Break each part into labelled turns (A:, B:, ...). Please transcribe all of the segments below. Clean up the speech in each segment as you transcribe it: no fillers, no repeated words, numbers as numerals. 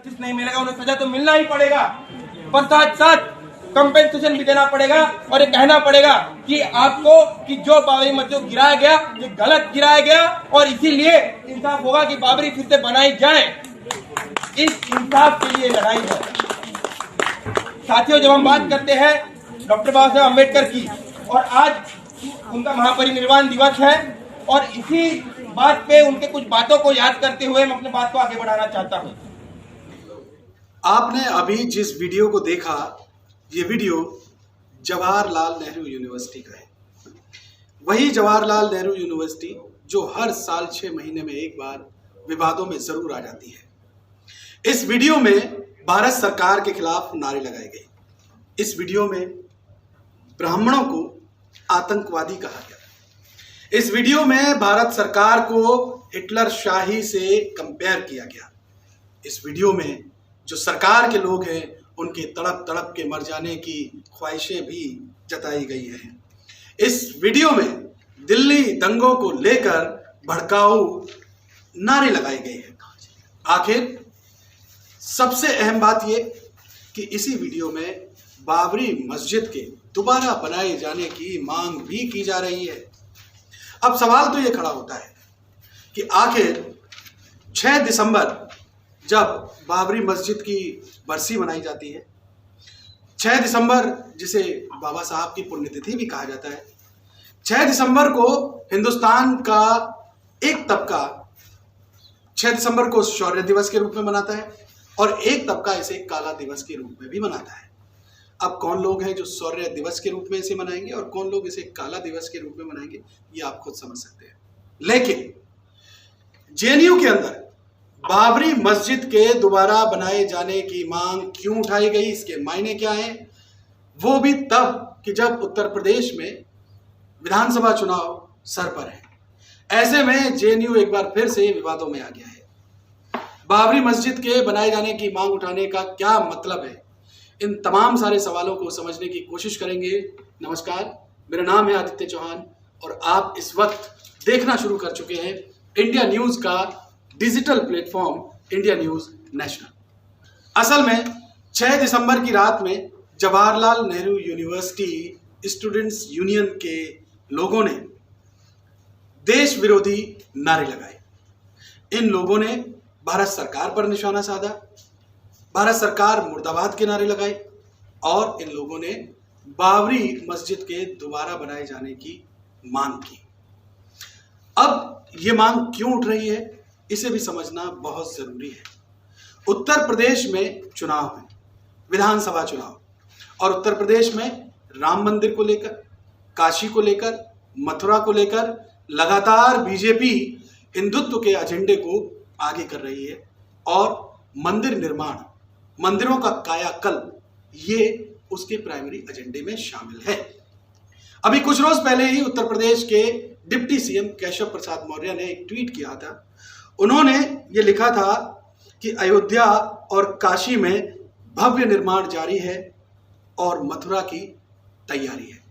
A: Justice नहीं मिलेगा उन्हें सजा तो मिलना ही पड़ेगा, पर साथ साथ कंपेंसेशन भी देना पड़ेगा और ये कहना पड़ेगा कि आपको कि जो बाबरी मस्जिद गिराया गया ये गलत गिराया गया और इसीलिए इंसाफ होगा कि बाबरी फिर से बनाई जाए। इस इंसाफ के लिए लड़ाई है। साथियों, जब हम बात करते हैं डॉक्टर बाबा साहेब अम्बेडकर की और आज उनका महापरिनिर्वाण दिवस है और इसी बात पे उनके कुछ बातों को याद करते हुए मैं अपने बात को आगे बढ़ाना चाहता हूँ।
B: आपने अभी जिस वीडियो को देखा, ये वीडियो जवाहरलाल नेहरू यूनिवर्सिटी का है। वही जवाहरलाल नेहरू यूनिवर्सिटी जो हर साल 6 महीने में एक बार विवादों में जरूर आ जाती है। इस वीडियो में भारत सरकार के खिलाफ नारे लगाए गए। इस वीडियो में ब्राह्मणों को आतंकवादी कहा गया। इस वीडियो में भारत सरकार को हिटलर शाही से कंपेयर किया गया। इस वीडियो में जो सरकार के लोग हैं उनके तड़प तड़प के मर जाने की ख्वाहिशें भी जताई गई हैं। इस वीडियो में दिल्ली दंगों को लेकर भड़काऊ नारे लगाए गए हैं। आखिर सबसे अहम बात यह कि इसी वीडियो में बाबरी मस्जिद के दोबारा बनाए जाने की मांग भी की जा रही है। अब सवाल तो यह खड़ा होता है कि आखिर 6 दिसंबर जब बाबरी मस्जिद की बरसी मनाई जाती है, 6 दिसंबर जिसे बाबा साहब की पुण्यतिथि भी कहा जाता है, 6 दिसंबर को हिंदुस्तान का एक तबका 6 दिसंबर को शौर्य दिवस के रूप में मनाता है और एक तबका इसे काला दिवस के रूप में भी मनाता है। अब कौन लोग हैं जो शौर्य दिवस के रूप में इसे मनाएंगे और कौन लोग इसे काला दिवस के रूप में मनाएंगे, ये आप खुद समझ सकते हैं। लेकिन जेएनयू के अंदर बाबरी मस्जिद के दोबारा बनाए जाने की मांग क्यों उठाई गई, इसके मायने क्या हैं, वो भी तब कि जब उत्तर प्रदेश में विधानसभा चुनाव सर पर है। ऐसे में जेएनयू एक बार फिर से विवादों में आ गया है। बाबरी मस्जिद के बनाए जाने की मांग उठाने का क्या मतलब है, इन तमाम सारे सवालों को समझने की कोशिश करेंगे। नमस्कार, मेरा नाम है आदित्य चौहान और आप इस वक्त देखना शुरू कर चुके हैं इंडिया न्यूज का digital platform India news national. असल में 6 दिसंबर की रात में Jawaharlal Nehru university students union के लोगों ने देश विरोधी नारे लगाए। इन लोगों ने भारत सरकार पर निशाना साधा, भारत सरकार मुर्दाबाद के नारे लगाए और इन लोगों ने बाबरी मस्जिद के दोबारा बनाए जाने की मांग की। अब ये मांग क्यों उठ रही है, इसे भी समझना बहुत जरूरी है। उत्तर प्रदेश में चुनाव है, विधानसभा चुनाव, और उत्तर प्रदेश में राम मंदिर को लेकर, काशी को लेकर, मथुरा को लेकर लगातार बीजेपी हिंदुत्व के एजेंडे को आगे कर रही है और मंदिर निर्माण, मंदिरों का कायाकल्प, ये उसके प्राइमरी एजेंडे में शामिल है। अभी कुछ रोज पहले ही उत्तर प्रदेश के डिप्टी सीएम केशव प्रसाद मौर्य ने एक ट्वीट किया था। उन्होंने ये लिखा था कि अयोध्या और काशी में भव्य निर्माण जारी है और मथुरा की तैयारी है।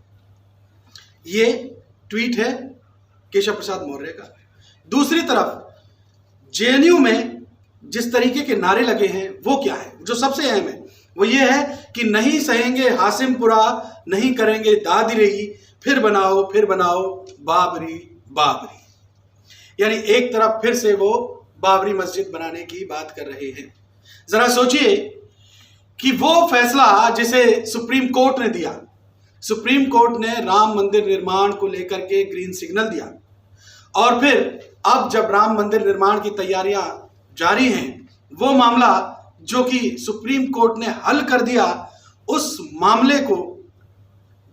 B: ये ट्वीट है केशव प्रसाद मौर्य का। दूसरी तरफ जेएनयू में जिस तरीके के नारे लगे हैं वो क्या है, जो सबसे अहम है वो ये है कि नहीं सहेंगे हासिमपुरा, नहीं करेंगे दादी रही, फिर बनाओ बाबरी बाबरी। यानी एक तरफ फिर से वो बाबरी मस्जिद बनाने की बात कर रहे हैं। जरा सोचिए कि वो फैसला जिसे सुप्रीम कोर्ट ने दिया, सुप्रीम कोर्ट ने राम मंदिर निर्माण को लेकर के ग्रीन सिग्नल दिया और फिर अब जब राम मंदिर निर्माण की तैयारियां जारी हैं, वो मामला जो कि सुप्रीम कोर्ट ने हल कर दिया, उस मामले को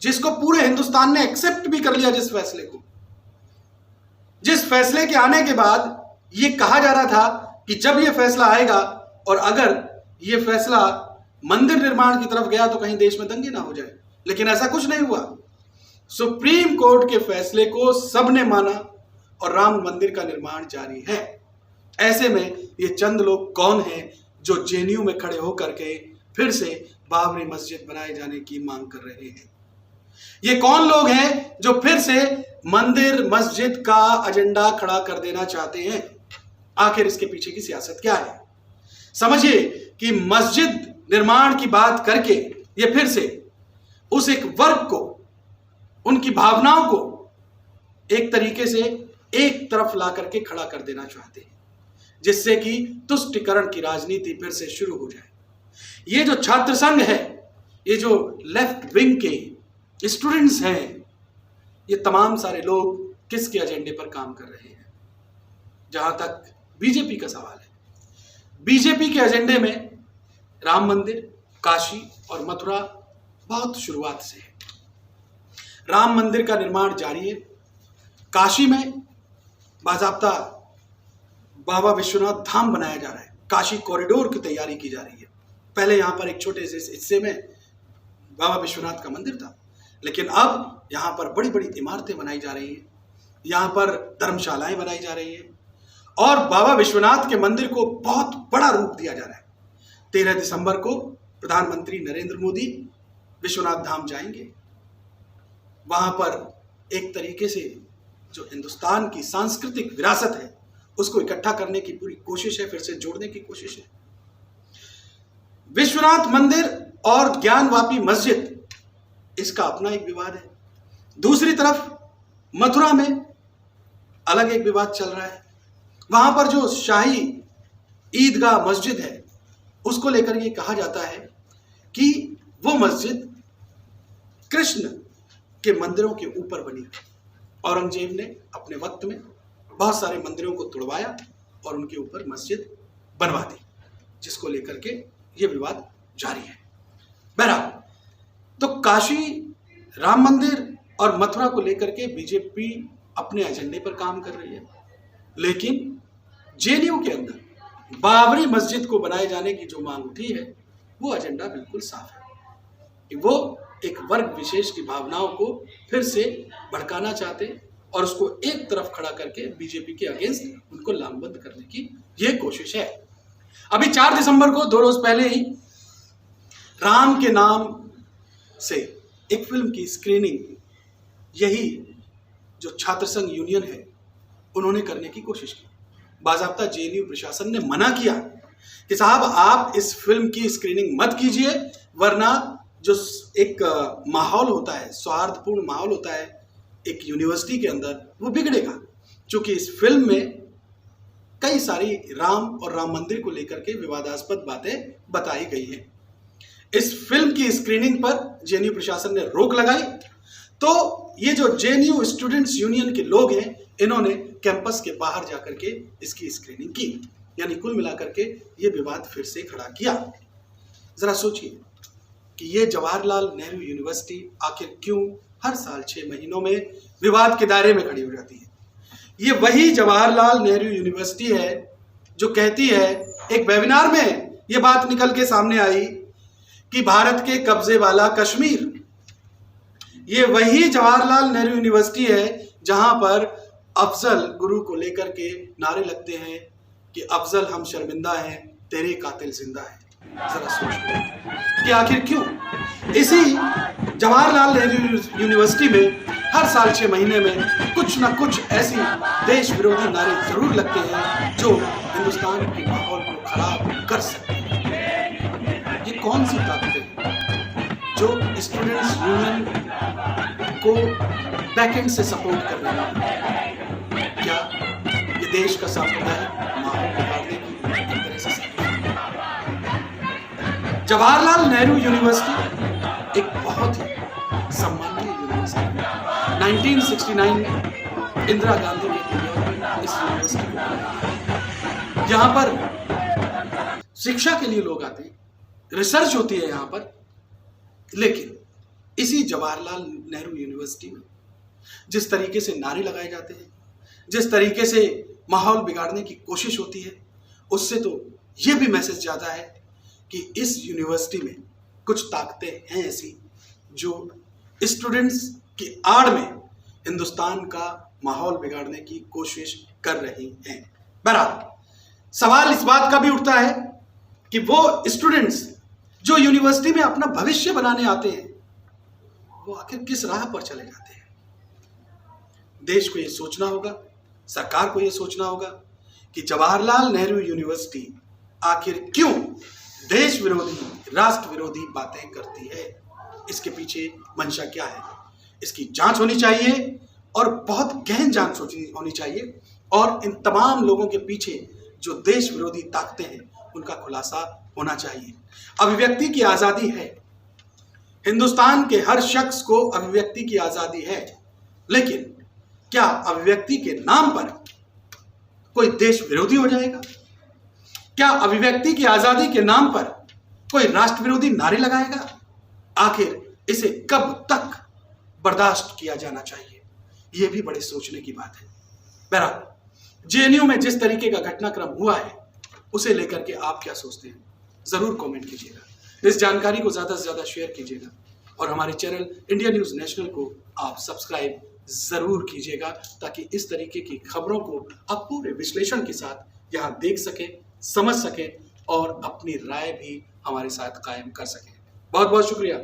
B: जिसको पूरे हिंदुस्तान ने एक्सेप्ट भी कर लिया, जिस फैसले के आने के बाद ये कहा जा रहा था कि जब ये फैसला आएगा और अगर ये फैसला मंदिर निर्माण की तरफ गया तो कहीं देश में दंगे ना हो जाए, लेकिन ऐसा कुछ नहीं हुआ। सुप्रीम कोर्ट के फैसले को सबने माना और राम मंदिर का निर्माण जारी है। ऐसे में ये चंद लोग कौन हैं जो जेएनयू में खड़े होकर के फिर से बाबरी मस्जिद बनाए जाने की मांग कर रहे हैं? ये कौन लोग हैं जो फिर से मंदिर मस्जिद का एजेंडा खड़ा कर देना चाहते हैं? आखिर इसके पीछे की सियासत क्या है? समझिए कि मस्जिद निर्माण की बात करके ये फिर से उस एक वर्ग को, उनकी भावनाओं को एक तरीके से एक तरफ ला करके खड़ा कर देना चाहते हैं, जिससे कि तुष्टिकरण की राजनीति फिर से शुरू हो जाए। ये जो छात्र संघ है, ये जो लेफ्ट विंग के स्टूडेंट्स हैं, ये तमाम सारे लोग किसके एजेंडे पर काम कर रहे हैं? जहां तक बीजेपी का सवाल है, बीजेपी के एजेंडे में राम मंदिर, काशी और मथुरा बहुत शुरुआत से है। राम मंदिर का निर्माण जारी है। काशी में बाजाब्ता बाबा विश्वनाथ धाम बनाया जा रहा है। काशी कॉरिडोर की तैयारी की जा रही है। पहले यहाँ पर एक छोटे से हिस्से में बाबा विश्वनाथ का मंदिर था, लेकिन अब यहाँ पर बड़ी बड़ी इमारतें बनाई जा रही हैं, यहाँ पर धर्मशालाएं बनाई जा रही हैं और बाबा विश्वनाथ के मंदिर को बहुत बड़ा रूप दिया जा रहा है। 13 दिसंबर को प्रधानमंत्री नरेंद्र मोदी विश्वनाथ धाम जाएंगे। वहां पर एक तरीके से जो हिंदुस्तान की सांस्कृतिक विरासत है उसको इकट्ठा करने की पूरी कोशिश है, फिर से जोड़ने की कोशिश है। विश्वनाथ मंदिर और ज्ञानवापी मस्जिद, इसका अपना एक विवाद है। दूसरी तरफ मथुरा में अलग एक विवाद चल रहा है। वहां पर जो शाही ईदगाह मस्जिद है उसको लेकर ये कहा जाता है कि वो मस्जिद कृष्ण के मंदिरों के ऊपर बनी। औरंगजेब ने अपने वक्त में बहुत सारे मंदिरों को तुड़वाया और उनके ऊपर मस्जिद बनवा दी, जिसको लेकर के ये विवाद जारी है। बहरहाल, तो काशी, राम मंदिर और मथुरा को लेकर के बीजेपी अपने एजेंडे पर काम कर रही है, लेकिन जेएनयू के अंदर बाबरी मस्जिद को बनाए जाने की जो मांग उठी है वो एजेंडा बिल्कुल साफ है कि वो एक वर्ग विशेष की भावनाओं को फिर से भड़काना चाहते और उसको एक तरफ खड़ा करके बीजेपी के अगेंस्ट उनको लामबंद करने की ये कोशिश है। अभी 4 दिसंबर को 2 रोज पहले ही राम के नाम से एक फिल्म की स्क्रीनिंग यही जो छात्र संघ यूनियन है उन्होंने करने की कोशिश की। बाजाब्ता जेएनयू प्रशासन ने मना किया कि साहब आप इस फिल्म की स्क्रीनिंग मत कीजिए, वरना जो एक माहौल होता है, सौहार्दपूर्ण माहौल होता है एक यूनिवर्सिटी के अंदर, वो बिगड़ेगा। क्योंकि इस फिल्म में कई सारी राम और राम मंदिर को लेकर के विवादास्पद बातें बताई गई हैं। इस फिल्म की स्क्रीनिंग पर जेएनयू प्रशासन ने रोक लगाई, तो ये जो जेएनयू स्टूडेंट्स यूनियन के लोग हैं, इन्होंने कैंपस के बाहर जाकर के इसकी स्क्रीनिंग की। यानी कुल मिलाकर के ये विवाद फिर से खड़ा किया। जरा सोचिए कि ये जवाहरलाल नेहरू यूनिवर्सिटी आखिर क्यों हर साल 6 महीनों में विवाद के दायरे में खड़ी हो जाती है। ये वही जवाहरलाल नेहरू यूनिवर्सिटी है जो कहती है, एक वेबिनार में ये बात निकल के सामने आई कि भारत के कब्जे वाला कश्मीर, ये वही जवाहरलाल नेहरू यूनिवर्सिटी है जहां पर अफजल गुरु को लेकर के नारे लगते हैं कि अफजल हम शर्मिंदा हैं, तेरे कातिल जिंदा है। जरा सोचो कि आखिर क्यों इसी जवाहरलाल नेहरू यूनिवर्सिटी में हर साल 6 महीने में कुछ ना कुछ ऐसी देश विरोधी नारे जरूर लगते हैं जो हिंदुस्तान के माहौल को खराब कर सकते हैं। ये कौन सी ताकतें हैं जो स्टूडेंट्स यूनियन को बैकएंड से सपोर्ट कर रही है? क्या ये देश का सांप्रदायिक माहौल बिगाड़ने की एक तरह से जवाहरलाल नेहरू यूनिवर्सिटी एक बहुत ही सम्मानीय यूनिवर्सिटी है। 1969 में इंदिरा गांधी के पीरियड में इस यूनिवर्सिटी को बनाया। यहाँ पर शिक्षा के लिए लोग आते हैं, रिसर्च होती है यहाँ पर, लेकिन इसी जवाहरलाल नेहरू यूनिवर्सिटी में जिस तरीके से नारे लगाए जाते हैं, जिस तरीके से माहौल बिगाड़ने की कोशिश होती है, उससे तो ये भी मैसेज जाता है कि इस यूनिवर्सिटी में कुछ ताकतें हैं ऐसी जो स्टूडेंट्स की आड़ में हिंदुस्तान का माहौल बिगाड़ने की कोशिश कर रही हैं। बहरहाल, सवाल इस बात का भी उठता है कि वो स्टूडेंट्स जो यूनिवर्सिटी में अपना भविष्य बनाने आते हैं, वो आखिर किस राह पर चले जाते हैं? देश को ये सोचना होगा, सरकार को ये सोचना होगा कि जवाहरलाल नेहरू यूनिवर्सिटी आखिर क्यों देश विरोधी, राष्ट्र विरोधी बातें करती है, इसके पीछे मंशा क्या है, इसकी जांच होनी चाहिए और बहुत गहन जांच होनी चाहिए। और इन तमाम लोगों के पीछे जो देश विरोधी ताकतें हैं उनका खुलासा होना चाहिए। अभिव्यक्ति की आजादी है, हिंदुस्तान के हर शख्स को अभिव्यक्ति की आजादी है, लेकिन क्या अभिव्यक्ति के नाम पर कोई देश विरोधी हो जाएगा? क्या अभिव्यक्ति की आजादी के नाम पर कोई राष्ट्र विरोधी नारे लगाएगा? आखिर इसे कब तक बर्दाश्त किया जाना चाहिए? यह भी बड़े सोचने की बात है। बहरहाल जेएनयू में जिस तरीके का घटनाक्रम हुआ है उसे लेकर के आप क्या सोचते हैं, जरूर कमेंट कीजिएगा। इस जानकारी को ज्यादा से ज्यादा शेयर कीजिएगा और हमारे चैनल इंडिया न्यूज नेशनल को आप सब्सक्राइब जरूर कीजिएगा, ताकि इस तरीके की खबरों को आप पूरे विश्लेषण के साथ यहाँ देख सके, समझ सके और अपनी राय भी हमारे साथ कायम कर सके। बहुत बहुत शुक्रिया।